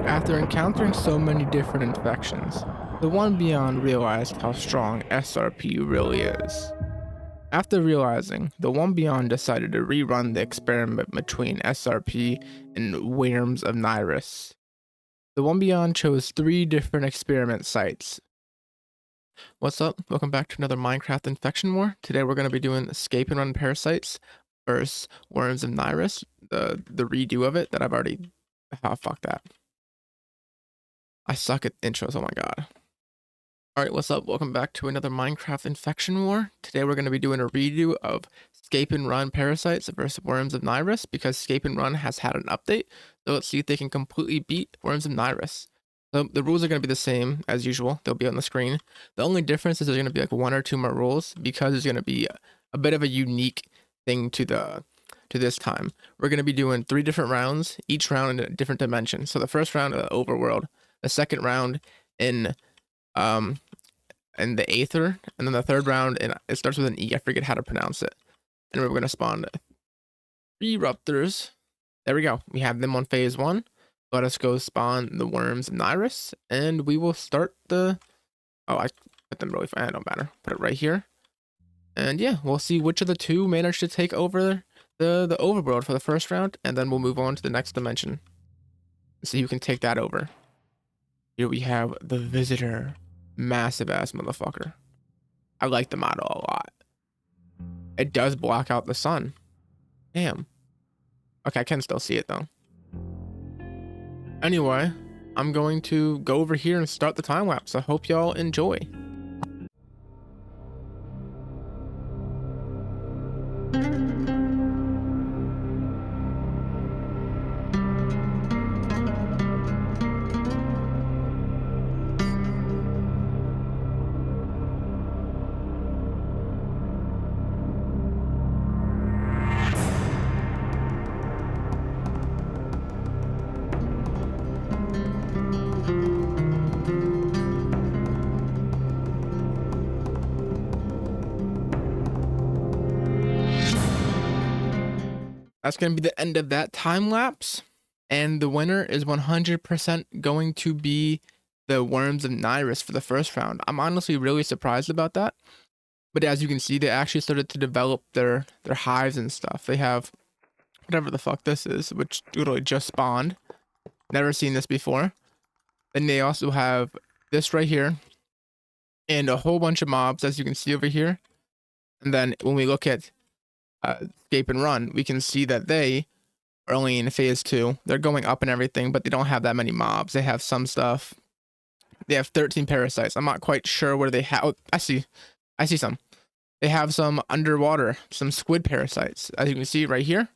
After encountering so many different infections, the One Beyond realized how strong SRP really is. After realizing, the One Beyond decided to rerun the experiment between SRP and Wyrms of Nyrus. The One Beyond chose 3 different experiment sites. What's up? Welcome back to another Minecraft Infection War. Today we're going to be doing Escape and Run Parasites versus Wyrms of Nyrus, the redo of it that I've already... Oh, fuck that. I suck at intros, oh my god. Alright, what's up? Welcome back to another Minecraft Infection War. Today we're going to be doing a redo of Escape and Run Parasites versus Wyrms of Nyrus because Escape and Run has had an update. So let's see if they can completely beat Wyrms of Nyrus. So the rules are going to be the same as usual. They'll be on the screen. The only difference is there's going to be like 1 or 2 more rules because there's going to be a bit of a unique thing to this time. We're going to be doing 3 different rounds, each round in a different dimension. So the first round, overworld, the second round in the Aether, and then the third round, and it starts with an E. I forget how to pronounce it. And we're going to spawn 3 Raptors. There we go. We have them on phase 1. Let us go spawn the Wyrms of Nyrus, and we will start the... Oh, I put them really far. It don't matter. Put it right here. And yeah, we'll see which of the 2 manage to take over the overworld for the first round, and then we'll move on to the next dimension. See who can take that over. Here we have the Visitor. Massive ass motherfucker. I like the model a lot. It does block out the sun. Damn. Okay, I can still see it though. Anyway, I'm going to go over here and start the time lapse. I hope y'all enjoy. That's going to be the end of that time lapse. And the winner is 100% going to be the Wyrms of Nyrus for the first round. I'm honestly really surprised about that. But as you can see, they actually started to develop their hives and stuff. They have whatever the fuck this is, which literally just spawned. Never seen this before. Then they also have this right here. And a whole bunch of mobs, as you can see over here. And then when we look at Escape and Run, we can see that they are only in phase 2. They're going up and everything, but they don't have that many mobs. They have some stuff. They have 13 parasites. I'm not quite sure where they have... Oh, I see some. They have some underwater, some squid parasites. As you can see right here,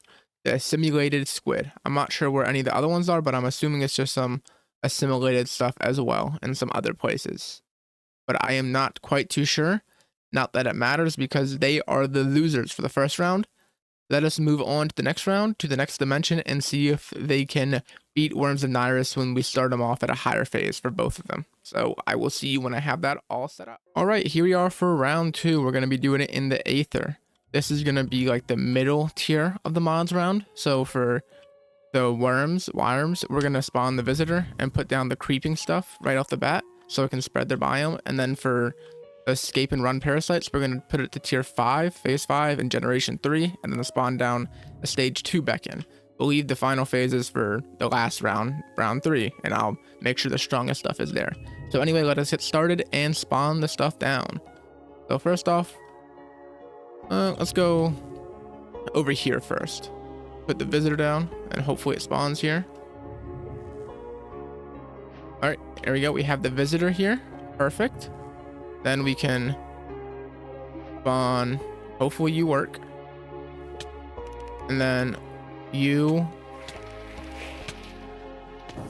the assimilated squid. I'm not sure where any of the other ones are, but I'm assuming it's just some assimilated stuff as well in some other places. But I am not quite too sure. Not that it matters because they are the losers for the first round. Let us move on to the next round, to the next dimension, and see if they can beat Wyrms of Nyrus when we start them off at a higher phase for both of them. So I will see you when I have that all set up. All right, here we are for round 2. We're going to be doing it in the Aether. This is going to be like the middle tier of the mods round. So for the Wyrms, we're going to spawn the Visitor and put down the creeping stuff right off the bat so it can spread their biome. And then for Escape and Run Parasites, we're going to put it to tier 5, phase 5, and generation 3, and then spawn down a stage 2 Beacon. We'll leave the final phases for the last round, round 3, and I'll make sure the strongest stuff is there. So anyway, let us get started and spawn the stuff down. So first off, let's go over here first. Put the Visitor down, and hopefully it spawns here. Alright, there we go. We have the Visitor here. Perfect. Then we can spawn, hopefully you work. And then you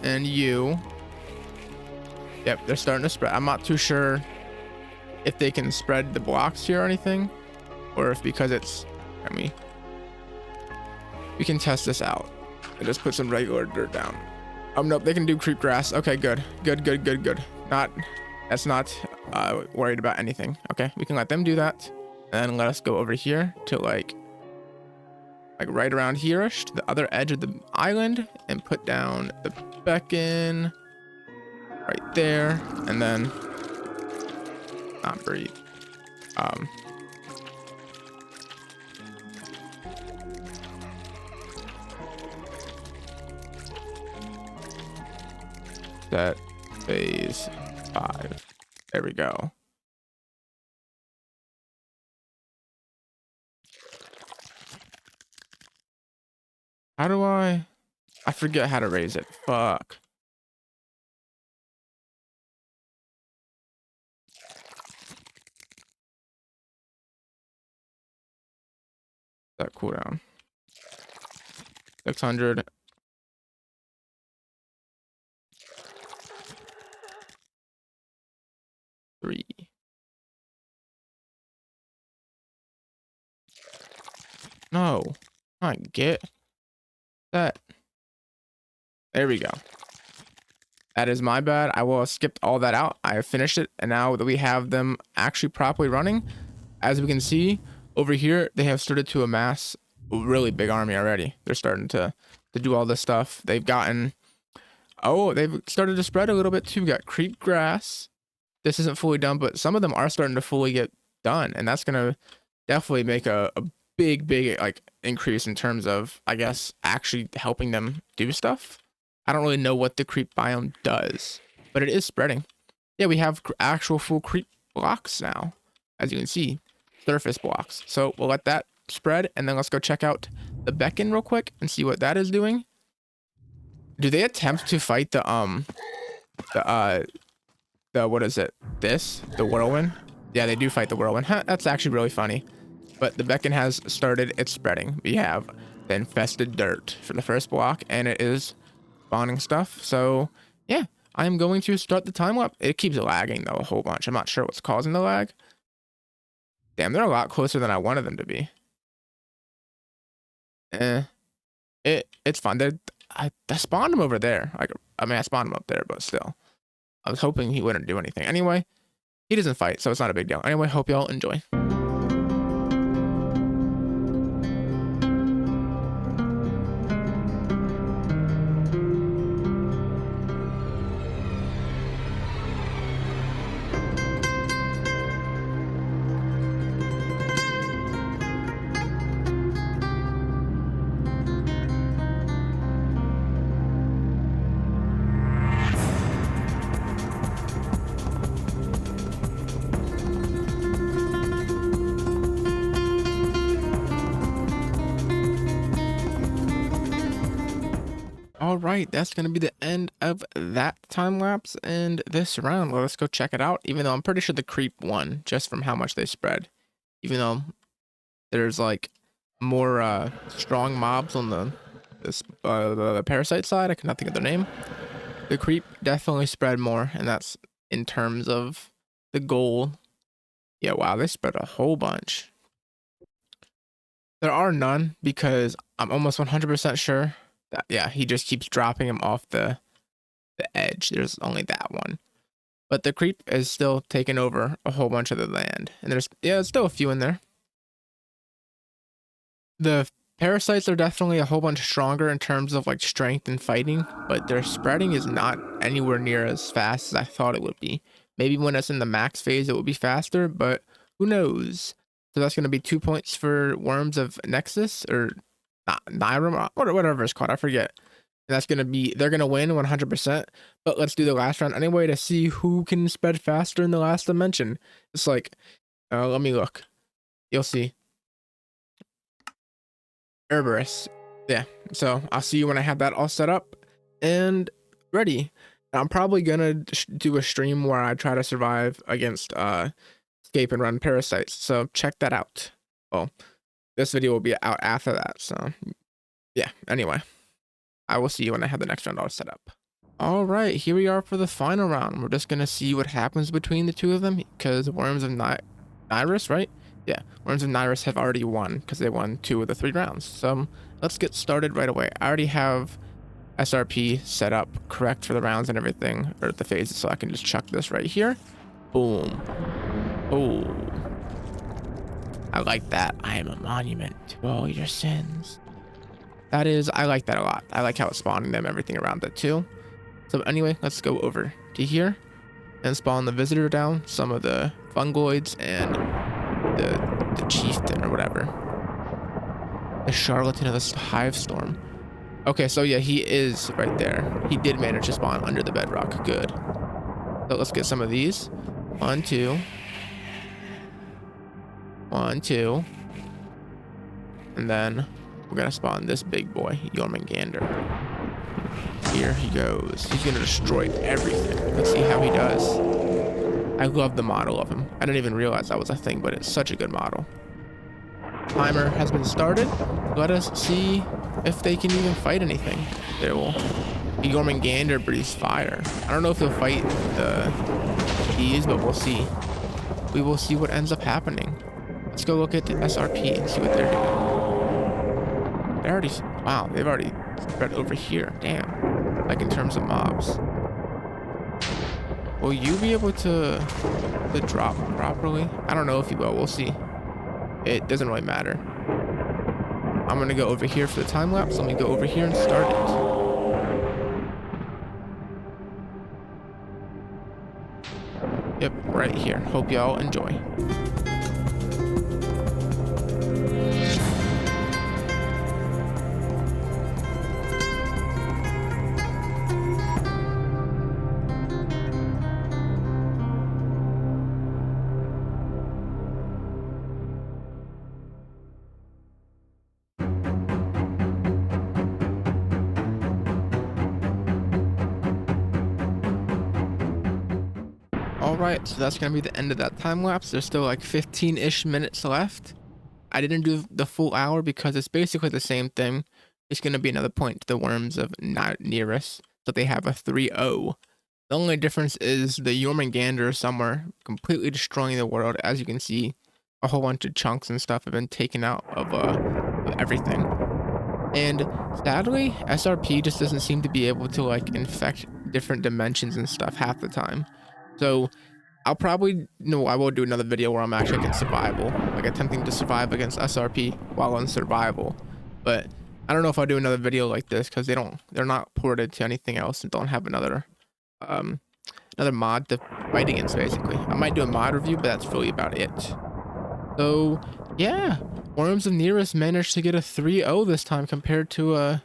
and you. Yep, they're starting to spread. I'm not too sure if they can spread the blocks here or anything, or if because it's, we can test this out and just put some regular dirt down. Nope, they can do creep grass. Okay, good. That's not worried about anything. Okay, we can let them do that. And let us go over here to like right around here-ish to the other edge of the island and put down the Beckon right there, and then not breathe. That phase 5. There we go. How do I forget how to raise it. Fuck. That cooldown. 600. Three. No. I get that. There we go. That is my bad. I will have skipped all that out. I have finished it, and now that we have them actually properly running, as we can see over here, they have started to amass a really big army already. They're starting to do all this stuff. They've gotten, they've started to spread a little bit too. We got creep grass. This isn't fully done, but some of them are starting to fully get done, and that's gonna definitely make a big like increase in terms of, I guess, actually helping them do stuff. I don't really know what the creep biome does, but it is spreading. Yeah, we have actual full creep blocks now, as you can see, surface blocks. So we'll let that spread, and then let's go check out the beacon real quick and see what that is doing. Do they attempt to fight the what is it? The whirlwind? Yeah, they do fight the whirlwind. Huh, that's actually really funny. But the beacon has started its spreading. We have the infested dirt for the first block, and it is spawning stuff. So yeah, I'm going to start the time lapse. It keeps lagging though a whole bunch. I'm not sure what's causing the lag. Damn, they're a lot closer than I wanted them to be. It's fun. I spawned him over there. I mean, I spawned him up there, but still, I was hoping he wouldn't do anything. Anyway, he doesn't fight, so it's not a big deal. Anyway, hope y'all enjoy. All right, that's going to be the end of that time lapse and this round. Well, let's go check it out, even though I'm pretty sure the creep won just from how much they spread. Even though there's like more strong mobs on the parasite side. I cannot think of their name. The creep definitely spread more, and that's in terms of the goal. Yeah, wow, they spread a whole bunch. There are none because I'm almost 100% sure that, yeah, he just keeps dropping him off the edge. There's only that one. But the creep is still taking over a whole bunch of the land. And there's still a few in there. The parasites are definitely a whole bunch stronger in terms of like strength and fighting, but their spreading is not anywhere near as fast as I thought it would be. Maybe when it's in the max phase it will be faster, but who knows? So that's going to be 2 points for Wyrms of Nexus, or Nyrus, whatever it's called, I forget. And that's going to be, they're going to win 100%. But let's do the last round anyway to see who can spread faster in the last dimension. It's like, let me look. You'll see. Cerberus. Yeah, so I'll see you when I have that all set up and ready. I'm probably gonna do a stream where I try to survive against escape and run parasites, so check that out. Well, this video will be out after that, so yeah, anyway, I will see you when I have the next round all set up. All right, here we are for the final round. We're just gonna see what happens between the two of them, because Wyrms of Nyrus, right? Yeah, Wyrms of Nyrus have already won because they won 2 of the 3 rounds. So let's get started right away. I already have SRP set up correct for the rounds and everything, or the phases, so I can just chuck this right here. Boom. Oh, I like that. I am a monument to all your sins. That is, I like that a lot. I like how it's spawning them, everything around it too. So anyway, let's go over to here and spawn the visitor down, some of the fungoids and the chieftain or whatever. The charlatan of the hive storm. Okay, so yeah, he is right there. He did manage to spawn under the bedrock. Good. So let's get some of these. 1, 2. 1, 2. And then we're gonna spawn this big boy, Jormungandr. Here he goes. He's gonna destroy everything. Let's see how he does. I love the model of him. I didn't even realize that was a thing, but it's such a good model. Timer has been started. Let us see if they can even fight anything. They will. Jormungandr breathes fire. I don't know if they'll fight the bees, but we'll see. We will see what ends up happening. Let's go look at the SRP and see what they're doing. They already, wow, they've already spread over here. Damn. Like in terms of mobs. Will you be able to drop properly? I don't know if you will. We'll see. It doesn't really matter. I'm gonna go over here for the time lapse. Let me go over here and start it. Yep, right here. Hope y'all enjoy. Alright, so that's going to be the end of that time lapse. There's still like 15-ish minutes left. I didn't do the full hour because it's basically the same thing. It's going to be another point to the Wyrms of Nyrus. So they have a 3-0. The only difference is the Jormungandr somewhere completely destroying the world. As you can see, a whole bunch of chunks and stuff have been taken out of everything. And sadly, SRP just doesn't seem to be able to like infect different dimensions and stuff half the time. So I'll probably, I will do another video where I'm actually against survival, like attempting to survive against SRP while in survival. But I don't know if I'll do another video like this because they're not ported to anything else and don't have another mod to fight against. Basically, I might do a mod review, but that's really about it. So yeah, Wyrms of Nyrus managed to get a 3-0 this time compared to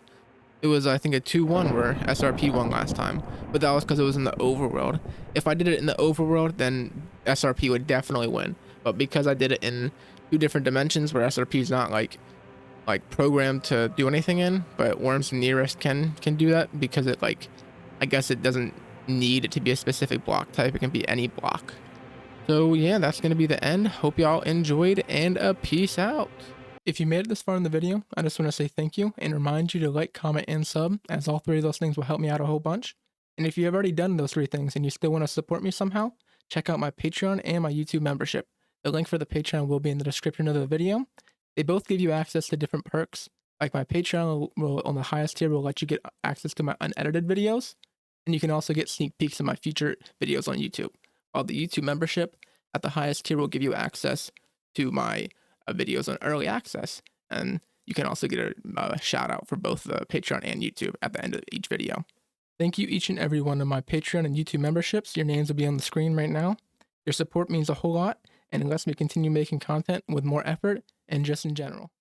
it was, I think, a 2-1 where SRP won last time, but that was because it was in the overworld. If I did it in the overworld, then SRP would definitely win. But because I did it in 2 different dimensions where SRP is not like programmed to do anything in, but Wyrms and Nyrus can do that because it I guess it doesn't need it to be a specific block type. It can be any block. So yeah, that's gonna be the end. Hope y'all enjoyed, and peace out. If you made it this far in the video, I just want to say thank you and remind you to like, comment, and sub, as all 3 of those things will help me out a whole bunch. And if you have already done those 3 things and you still want to support me somehow, check out my Patreon and my YouTube membership. The link for the Patreon will be in the description of the video. They both give you access to different perks. Like my Patreon will on the highest tier will let you get access to my unedited videos, and you can also get sneak peeks of my featured videos on YouTube. While the YouTube membership at the highest tier will give you access to my videos on early access, and you can also get a shout out for both the Patreon and YouTube at the end of each video. Thank you each and every one of my Patreon and YouTube memberships. Your names will be on the screen right now. Your support means a whole lot and it lets me continue making content with more effort and just in general.